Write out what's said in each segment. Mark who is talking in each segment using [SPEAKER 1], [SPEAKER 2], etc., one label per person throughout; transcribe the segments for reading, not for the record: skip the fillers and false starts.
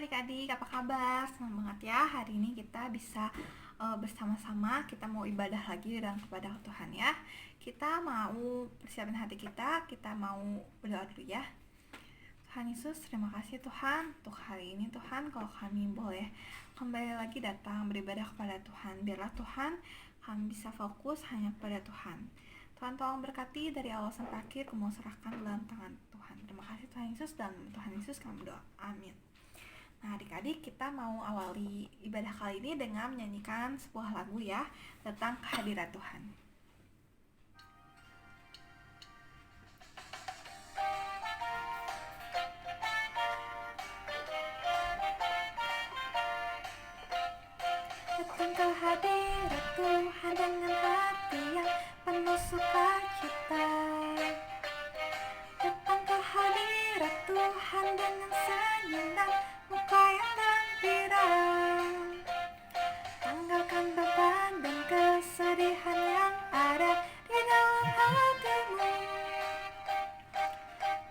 [SPEAKER 1] adik-adik, apa kabar? Senang banget ya hari ini kita bisa bersama-sama. Kita mau ibadah lagi dan kepada Tuhan ya. Kita mau persiapin hati kita mau berdoa dulu ya. Tuhan Yesus, terima kasih Tuhan untuk hari ini Tuhan, kalau kami boleh kembali lagi datang beribadah kepada Tuhan. Biarlah Tuhan kami bisa fokus hanya kepada Tuhan. Tuhan tolong berkati dari awal sampai akhir, kami mau serahkan dalam tangan Tuhan. Terima kasih Tuhan Yesus, dan Tuhan Yesus kami berdoa. Amin. Nah adik-adik, kita mau awali ibadah kali ini dengan menyanyikan sebuah lagu ya, tentang kehadiran Tuhan. Datang ke hadirat Tuhan dengan hati yang penuh sukacita. Datang ke hadirat Tuhan dengan senyuman muka yang gembira. Tanggalkan beban dan kesedihan yang ada di dalam hatimu.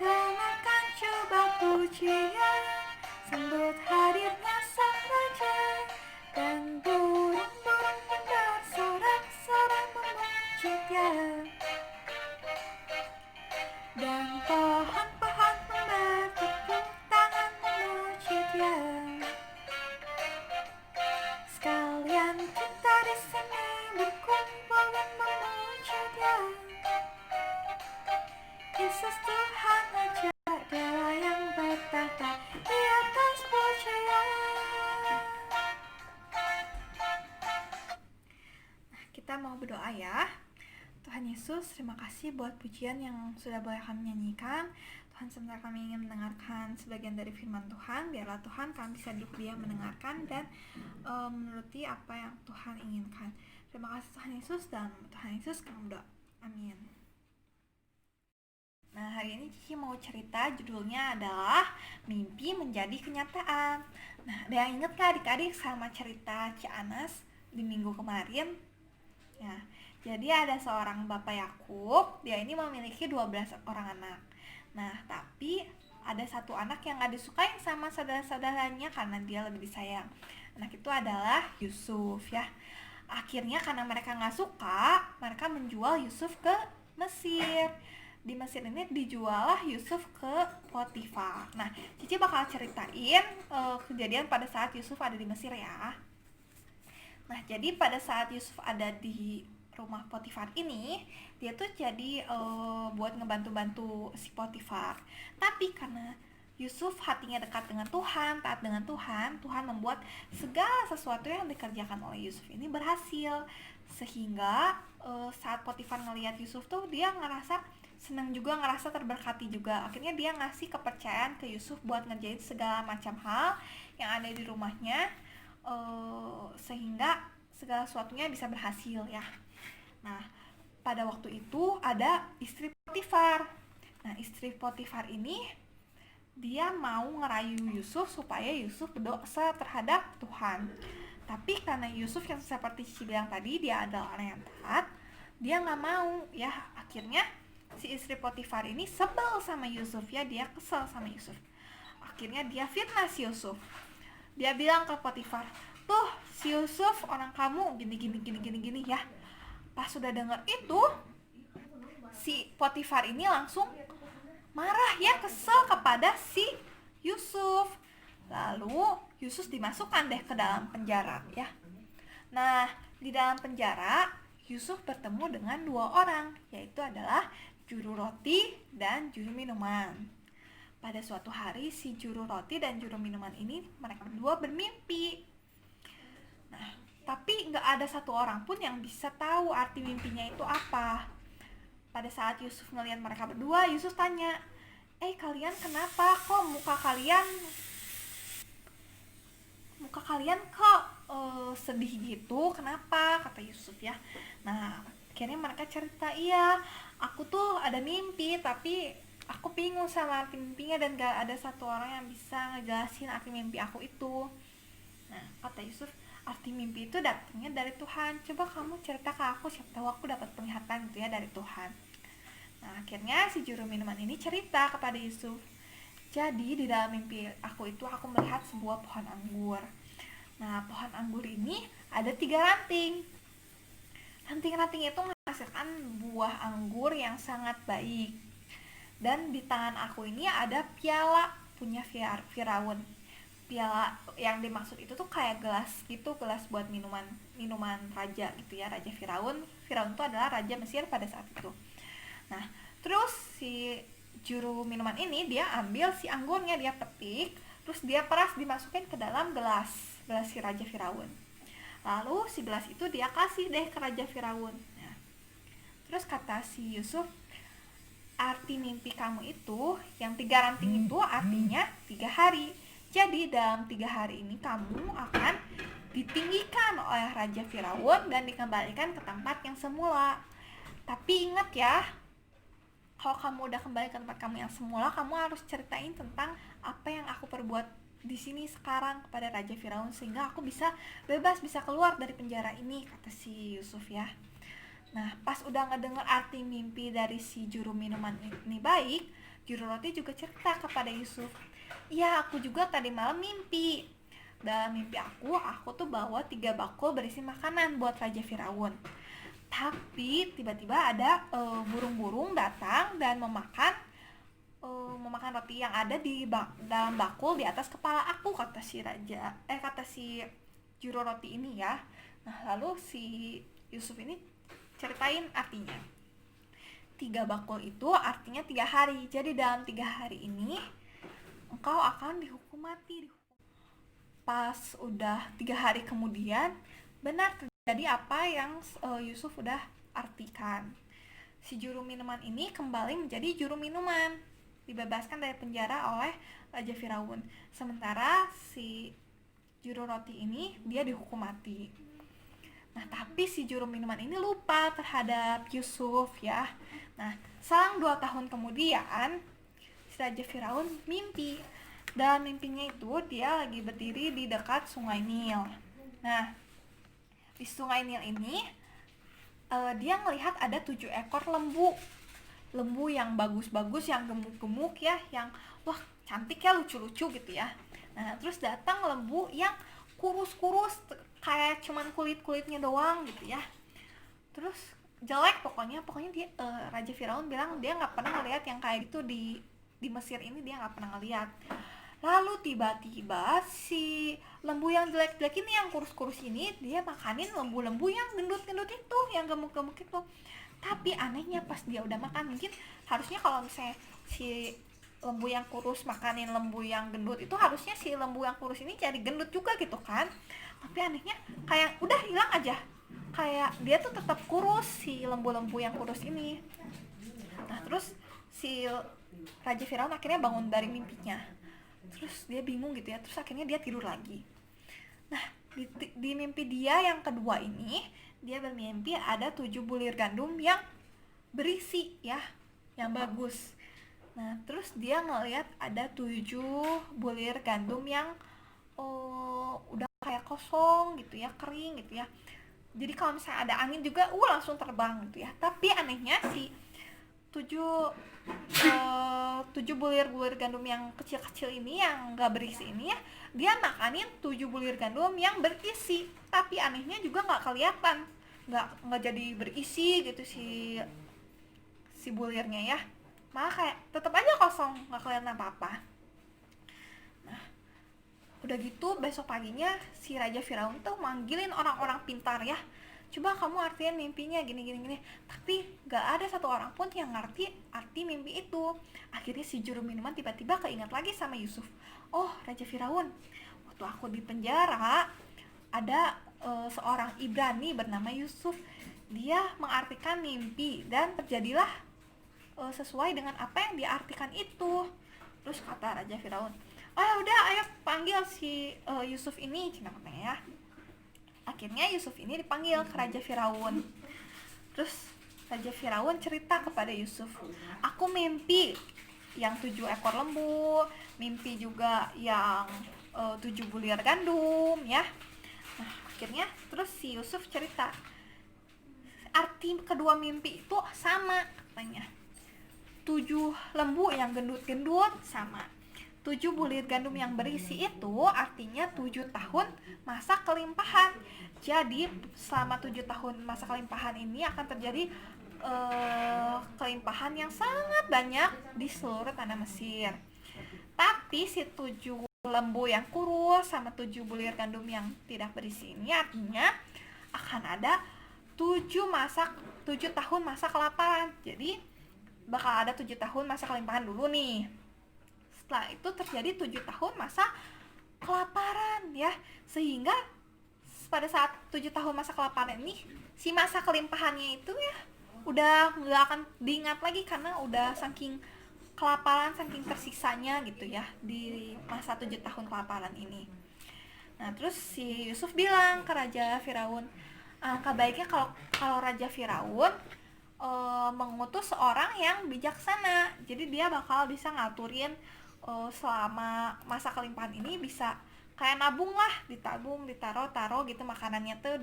[SPEAKER 1] Kenakan coba pujian, sambut hadirnya Sang Raja. Dan burung-burung bersorak-sorak memuji Dia. Dan pohon-pohon bertepuk tangan memuji Dia. Sekalian kita di sini berkumpul dan memuji Dia. Yesus Tuhan aja, Dia yang bertata di atas pujian. Nah, kita mau berdoa ya. Tuhan Yesus, terima kasih buat pujian yang sudah boleh kami nyanyikan. Tuhan, sebentar kami ingin mendengarkan sebagian dari firman Tuhan. Biarlah Tuhan kami bisa duduk diam mendengarkan dan menuruti apa yang Tuhan inginkan. Terima kasih Tuhan Yesus, dan Tuhan Yesus kami berdoa. Amin. Nah, hari ini Cici mau cerita, judulnya adalah Mimpi Menjadi Kenyataan. Nah, ada yang inget gak adik-adik sama cerita Cianas di minggu kemarin? Ya, jadi ada seorang Bapak Yakub, dia ini memiliki 12 orang anak. Nah, tapi ada satu anak yang gak disukain sama saudara-saudaranya karena dia lebih disayang. Anak itu adalah Yusuf ya. Akhirnya karena mereka gak suka, mereka menjual Yusuf ke Mesir. Di Mesir ini dijual Yusuf ke Potifar. Nah, Cici bakal ceritain kejadian pada saat Yusuf ada di Mesir ya. Nah, jadi pada saat Yusuf ada di rumah Potifar ini, dia tuh jadi buat ngebantu-bantu si Potifar. Tapi karena Yusuf hatinya dekat dengan Tuhan, taat dengan Tuhan, Tuhan membuat segala sesuatu yang dikerjakan oleh Yusuf ini berhasil. Sehingga saat Potifar ngelihat Yusuf tuh dia ngerasa senang juga, ngerasa terberkati juga. Akhirnya dia ngasih kepercayaan ke Yusuf buat ngerjain segala macam hal yang ada di rumahnya, sehingga segala sesuatunya bisa berhasil ya. Nah, pada waktu itu ada istri Potifar. Nah, istri Potifar ini dia mau ngerayu Yusuf supaya Yusuf berdosa terhadap Tuhan. Tapi karena Yusuf yang seperti Cici bilang tadi, dia adalah orang yang taat, dia nggak mau ya. Akhirnya si istri Potifar ini sebel sama Yusuf ya, dia kesel sama Yusuf. Akhirnya dia fitnah si Yusuf. Dia bilang ke Potifar, tuh si Yusuf orang kamu gini ya. Pas sudah dengar itu, si Potifar ini langsung marah ya, kesel kepada si Yusuf. Lalu Yusuf dimasukkan deh ke dalam penjara ya. Nah, di dalam penjara Yusuf bertemu dengan 2 orang, yaitu adalah juru roti dan juru minuman. Pada suatu hari si juru roti dan juru minuman ini, mereka berdua bermimpi. Nah, tapi gak ada satu orang pun yang bisa tahu arti mimpinya itu apa. Pada saat Yusuf ngelihat mereka berdua, Yusuf tanya, kalian kenapa? Kok muka kalian kok sedih gitu? Kenapa? Kata Yusuf ya. Nah, akhirnya mereka cerita, iya, aku tuh ada mimpi, tapi aku bingung sama arti mimpinya dan gak ada satu orang yang bisa ngejelasin arti mimpi aku itu. Nah, kata Yusuf, arti mimpi itu datangnya dari Tuhan. Coba kamu cerita ke aku, siapa tahu aku dapat penglihatan gitu ya dari Tuhan. Nah, akhirnya si juru minuman ini cerita kepada Yusuf. Jadi di dalam mimpi aku itu aku melihat sebuah pohon anggur. Nah, pohon anggur ini ada 3 ranting. Ranting-ranting itu menghasilkan buah anggur yang sangat baik. Dan di tangan aku ini ada piala punya Firaun. Piala yang dimaksud itu tuh kayak gelas gitu, gelas buat minuman raja gitu ya, Raja Firaun. Firaun itu adalah raja Mesir pada saat itu. Nah, terus si juru minuman ini dia ambil si anggurnya, dia petik, terus dia peras dimasukin ke dalam gelas si Raja Firaun. Lalu si gelas itu dia kasih deh ke Raja Firaun. Nah, terus kata si Yusuf, arti mimpi kamu itu yang 3 ranting itu artinya 3 hari. Jadi dalam 3 hari ini kamu akan ditinggikan oleh Raja Firaun dan dikembalikan ke tempat yang semula. Tapi ingat ya, kalau kamu udah kembali ke tempat kamu yang semula, kamu harus ceritain tentang apa yang aku perbuat di sini sekarang kepada Raja Firaun sehingga aku bisa bebas, bisa keluar dari penjara ini, kata si Yusuf ya. Nah, pas udah ngedenger arti mimpi dari si juru minuman ini baik, juru roti juga cerita kepada Yusuf, iya aku juga tadi malam mimpi. Dalam mimpi aku tuh bawa 3 bakul berisi makanan buat Raja Firaun. Tapi tiba-tiba ada burung-burung datang dan memakan roti yang ada di dalam bakul di atas kepala aku, kata si juru roti ini ya. Nah, lalu si Yusuf ini ceritain artinya. 3 bakul itu artinya 3 hari. Jadi dalam 3 hari ini engkau akan dihukum mati. Pas udah 3 hari kemudian, benar terjadi apa yang Yusuf udah artikan. Si juru minuman ini kembali menjadi juru minuman, dibebaskan dari penjara oleh Raja Firaun. Sementara si juru roti ini dia dihukum mati. Nah, tapi si juru minuman ini lupa terhadap Yusuf ya. Nah, selang 2 tahun kemudian si Raja Firaun mimpi. Dalam mimpinya itu dia lagi berdiri di dekat sungai Nil. Nah, di sungai Nil ini dia melihat ada 7 ekor lembu yang bagus-bagus, yang gemuk-gemuk ya, yang wah cantik ya, lucu-lucu gitu ya. Nah, terus datang lembu yang kurus-kurus kayak cuman kulit-kulitnya doang gitu ya. Terus jelek pokoknya dia Raja Firaun bilang dia nggak pernah ngeliat yang kayak gitu di Mesir ini, dia nggak pernah ngeliat. Lalu tiba-tiba si lembu yang jelek-jelek ini, yang kurus-kurus ini, dia makanin lembu-lembu yang gendut-gendut itu, yang gemuk-gemuk itu. Tapi anehnya pas dia udah makan, mungkin harusnya kalau misalnya si lembu yang kurus makanin lembu yang gendut, itu harusnya si lembu yang kurus ini jadi gendut juga gitu kan. Tapi anehnya kayak udah hilang aja, kayak dia tuh tetap kurus si lembu-lembu yang kurus ini. Nah, terus si Raja Firaun akhirnya bangun dari mimpinya. Terus dia bingung gitu ya, terus akhirnya dia tidur lagi. Nah, di mimpi dia yang kedua ini, dia bermimpi ada 7 bulir gandum yang berisi ya, yang bagus. Nah, terus dia ngeliat ada 7 bulir gandum yang udah kayak kosong gitu ya, kering gitu ya. Jadi kalau misalnya ada angin juga langsung terbang gitu ya. Tapi anehnya si 7 bulir gandum yang kecil-kecil ini, yang gak berisi ini ya, dia makanin 7 bulir gandum yang berisi. Tapi anehnya juga gak kelihatan, gak jadi berisi gitu si bulirnya ya, malah kayak tetap aja kosong, gak kelihatan apa-apa. Nah, udah gitu besok paginya si Raja Firaun tuh manggilin orang-orang pintar ya, coba kamu artiin mimpinya gini. Tapi gak ada satu orang pun yang ngerti arti mimpi itu. Akhirnya si juru minuman tiba-tiba keinget lagi sama Yusuf. Oh, Raja Firaun, waktu aku di penjara ada seorang Ibrani bernama Yusuf. Dia mengartikan mimpi dan terjadilah sesuai dengan apa yang diartikan itu. Terus kata Raja Firaun, udah ayo panggil si Yusuf ini, cina katanya ya. Akhirnya Yusuf ini dipanggil ke Raja Firaun. Terus Raja Firaun cerita kepada Yusuf, aku mimpi yang 7 ekor lembu, mimpi juga yang 7 bulir gandum ya. Nah, akhirnya terus si Yusuf cerita, arti kedua mimpi itu sama katanya. 7 lembu yang gendut-gendut sama, 7 bulir gandum yang berisi itu artinya 7 tahun masa kelimpahan. Jadi selama 7 tahun masa kelimpahan ini akan terjadi kelimpahan yang sangat banyak di seluruh tanah Mesir. Tapi si 7 lembu yang kurus sama 7 bulir gandum yang tidak berisi ini artinya akan ada 7 tahun masa kelaparan. Jadi bakal ada 7 tahun masa kelimpahan dulu nih. Setelah itu terjadi 7 tahun masa kelaparan ya. Sehingga pada saat 7 tahun masa kelaparan ini, si masa kelimpahannya itu ya udah nggak akan diingat lagi karena udah saking kelaparan, saking tersiksanya gitu ya di masa 7 tahun kelaparan ini. Nah terus si Yusuf bilang ke Raja Firaun, alangkah baiknya kalau Raja Firaun mengutus seorang yang bijaksana. Jadi dia bakal bisa ngaturin selama masa kelimpahan ini, bisa kayak nabung lah, ditaruh gitu makanannya tuh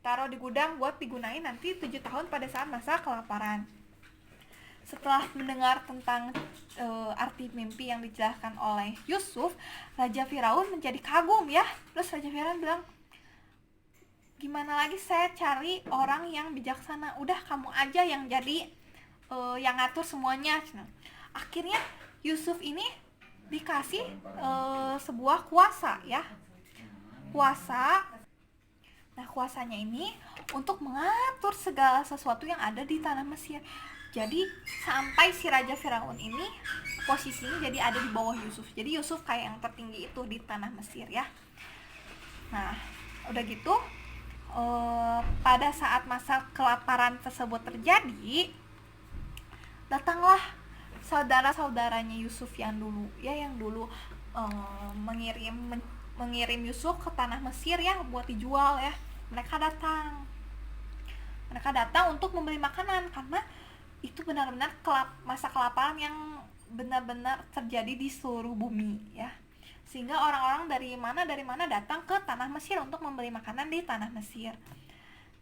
[SPEAKER 1] ditaruh di gudang buat digunain nanti 7 tahun pada saat masa kelaparan. Setelah mendengar tentang arti mimpi yang dijelaskan oleh Yusuf, Raja Firaun menjadi kagum ya. Terus Raja Firaun bilang, gimana lagi saya cari orang yang bijaksana, udah kamu aja yang jadi yang ngatur semuanya. Akhirnya Yusuf ini dikasih sebuah kuasa ya, nah kuasanya ini untuk mengatur segala sesuatu yang ada di tanah Mesir. Jadi sampai si Raja Firaun ini posisinya jadi ada di bawah Yusuf. Jadi Yusuf kayak yang tertinggi itu di tanah Mesir ya. Nah udah gitu pada saat masa kelaparan tersebut terjadi, datanglah saudara-saudaranya Yusuf yang dulu mengirim Yusuf ke tanah Mesir ya buat dijual ya. Mereka datang untuk membeli makanan karena itu benar-benar masa kelaparan yang benar-benar terjadi di seluruh bumi ya. Sehingga orang-orang dari mana datang ke tanah Mesir untuk membeli makanan di tanah Mesir.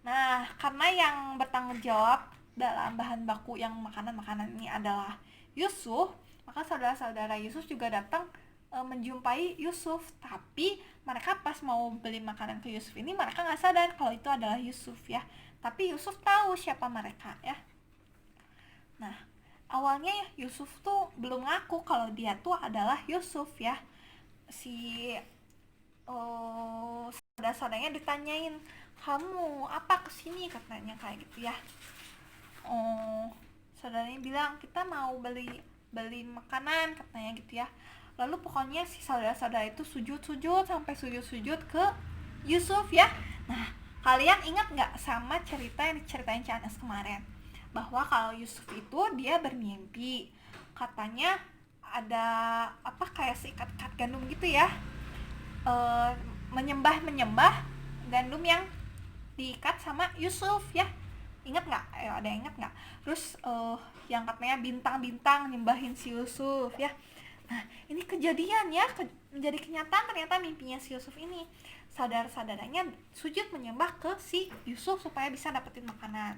[SPEAKER 1] Nah, karena yang bertanggung jawab dalam bahan baku yang makanan-makanan ini adalah Yusuf, maka saudara-saudara Yusuf juga datang menjumpai Yusuf. Tapi mereka pas mau beli makanan ke Yusuf ini, mereka nggak sadar kalau itu adalah Yusuf ya. Tapi Yusuf tahu siapa mereka ya. Nah, awalnya Yusuf tuh belum ngaku kalau dia tuh adalah Yusuf ya. Si saudara-saudaranya ditanyain, kamu apa kesini, katanya kayak gitu ya. Saudaranya bilang, kita mau beli makanan, katanya gitu ya. Lalu pokoknya si saudara-saudara itu sujud sampai sujud ke Yusuf ya. Nah, kalian ingat nggak sama cerita yang diceritain Canas kemarin, bahwa kalau Yusuf itu dia bermimpi, katanya ada kayak seikat-ikat gandum gitu ya, menyembah gandum yang diikat sama Yusuf ya. Ingat nggak? Ada yang ingat nggak? Terus yang katanya bintang-bintang nyembahin si Yusuf ya. Nah ini kejadian ya, menjadi kenyataan ternyata mimpinya si Yusuf ini. Saudara-saudaranya sujud menyembah ke si Yusuf supaya bisa dapetin makanan.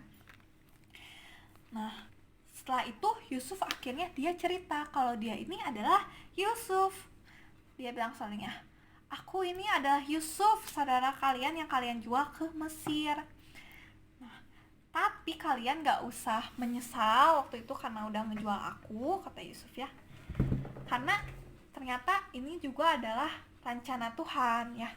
[SPEAKER 1] Nah setelah itu Yusuf akhirnya dia cerita kalau dia ini adalah Yusuf. Dia bilang soalnya, aku ini adalah Yusuf, saudara kalian yang kalian jual ke Mesir. Nah, tapi kalian gak usah menyesal waktu itu karena udah ngejual aku, kata Yusuf ya. Karena ternyata ini juga adalah rencana Tuhan ya.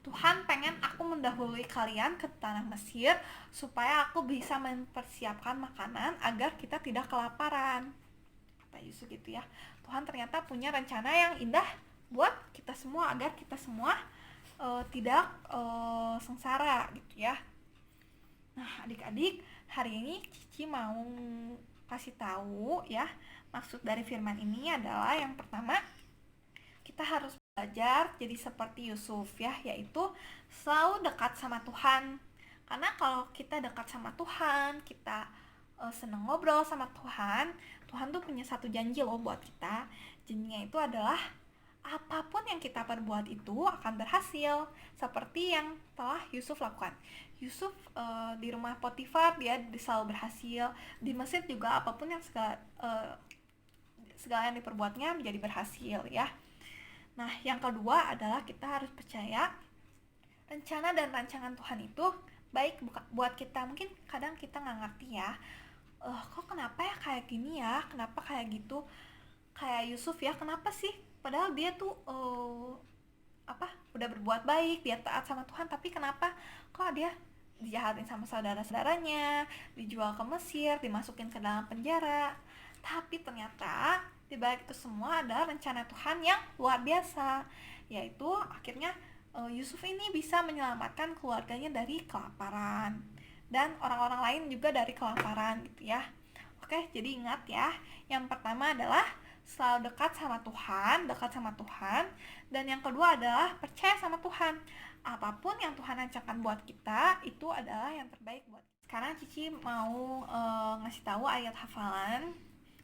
[SPEAKER 1] Tuhan pengen aku mendahului kalian ke tanah Mesir supaya aku bisa mempersiapkan makanan agar kita tidak kelaparan, kata Yusuf gitu ya. Tuhan ternyata punya rencana yang indah buat kita semua agar kita semua tidak sengsara gitu ya. Nah adik-adik, hari ini Cici mau kasih tahu ya, maksud dari firman ini adalah yang pertama, kita harus belajar jadi seperti Yusuf ya, yaitu selalu dekat sama Tuhan. Karena kalau kita dekat sama Tuhan, kita seneng ngobrol sama Tuhan, Tuhan tuh punya satu janji loh buat kita. Janjinya itu adalah apapun yang kita perbuat itu akan berhasil, seperti yang telah Yusuf lakukan. Yusuf di rumah Potifar dia selalu berhasil, di Mesir juga apapun yang segala yang diperbuatnya menjadi berhasil ya. Nah, yang kedua adalah kita harus percaya rencana dan rancangan Tuhan itu baik buat kita. Mungkin kadang kita nggak ngerti ya, kok kenapa ya kayak gini ya, kenapa kayak gitu, kayak Yusuf ya, kenapa sih padahal dia tuh udah berbuat baik, dia taat sama Tuhan, tapi kenapa kok dia dijahatin sama saudara-saudaranya, dijual ke Mesir, dimasukin ke dalam penjara. Tapi ternyata di balik itu semua adalah rencana Tuhan yang luar biasa, yaitu akhirnya Yusuf ini bisa menyelamatkan keluarganya dari kelaparan dan orang-orang lain juga dari kelaparan gitu ya. Oke, jadi ingat ya, yang pertama adalah selalu dekat sama Tuhan, dan yang kedua adalah percaya sama Tuhan. Apapun yang Tuhan rancangan buat kita itu adalah yang terbaik buat kita. Sekarang Cici mau ngasih tahu ayat hafalan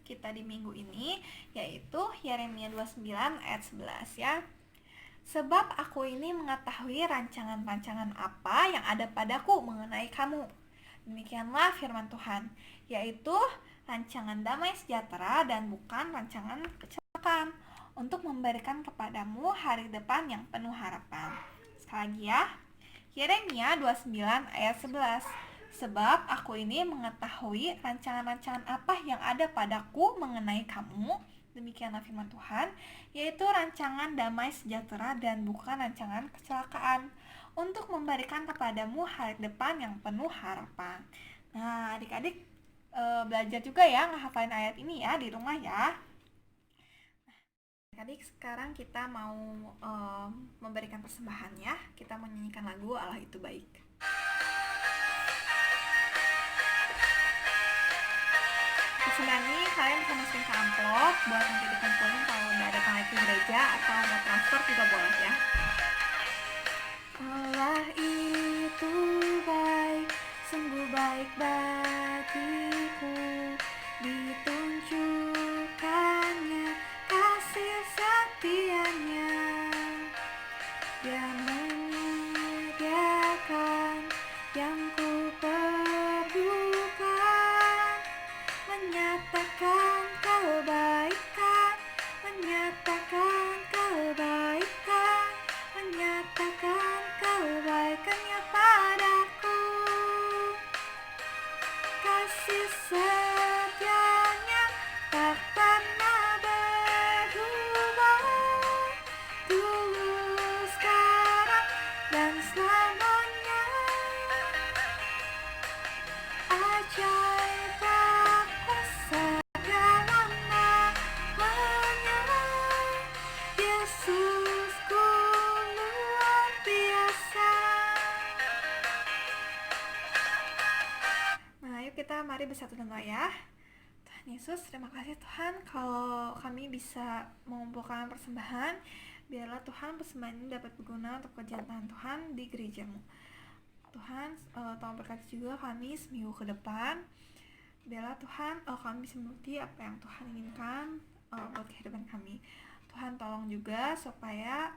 [SPEAKER 1] kita di minggu ini, yaitu Yeremia 29 ayat 11 ya. Sebab aku ini mengetahui rancangan-rancangan apa yang ada padaku mengenai kamu. Demikianlah firman Tuhan, yaitu rancangan damai sejahtera dan bukan rancangan kecelakaan, untuk memberikan kepadamu hari depan yang penuh harapan. Sekali lagi ya, Yeremia 29 ayat 11. Sebab aku ini mengetahui rancangan-rancangan apa yang ada padaku mengenai kamu, demikianlah firman Tuhan, yaitu rancangan damai sejahtera dan bukan rancangan kecelakaan, untuk memberikan kepadamu hari depan yang penuh harapan. Nah, adik-adik belajar juga ya ngehafalin ayat ini ya di rumah ya. Nah, adik, sekarang kita mau memberikan persembahan ya. Kita menyanyikan lagu Allah Itu Baik. Persembahan ini kalian bisa masukin ke amplop buat nanti dikumpulin kalau udah ada tanggal ke gereja, atau mau transfer juga boleh ya. Allah itu baik, sungguh baik bagiku, ditunjukkannya kasih setianya. Dia menyediakan yang ku perlukan, menyatakan kebaikan, menyatakan kebaikan, menyatakan kebaikannya padaku. Kasih setianya tak pernah berubah, dulu, sekarang, dan selamanya. Ajaib kuasa dalam namanya, Yesusku luar biasa. Nah, yuk kita mari bersatu doa ya. Tuhan Yesus, terima kasih Tuhan kalau kami bisa mengumpulkan persembahan. Biarlah Tuhan persembahan ini dapat berguna untuk kerjaan Tuhan di gerejamu. Tuhan, tolong berkati juga kami seminggu ke depan. Biarlah Tuhan kami bisa mengerti apa yang Tuhan inginkan buat kehidupan kami. Tuhan, tolong juga supaya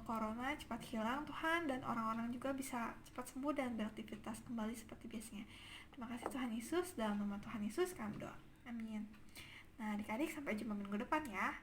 [SPEAKER 1] corona cepat hilang Tuhan, dan orang-orang juga bisa cepat sembuh dan beraktivitas kembali seperti biasanya. Terima kasih Tuhan Yesus, dalam nama Tuhan Yesus kami doa. Amin. Nah, adik-adik, sampai jumpa minggu depan ya.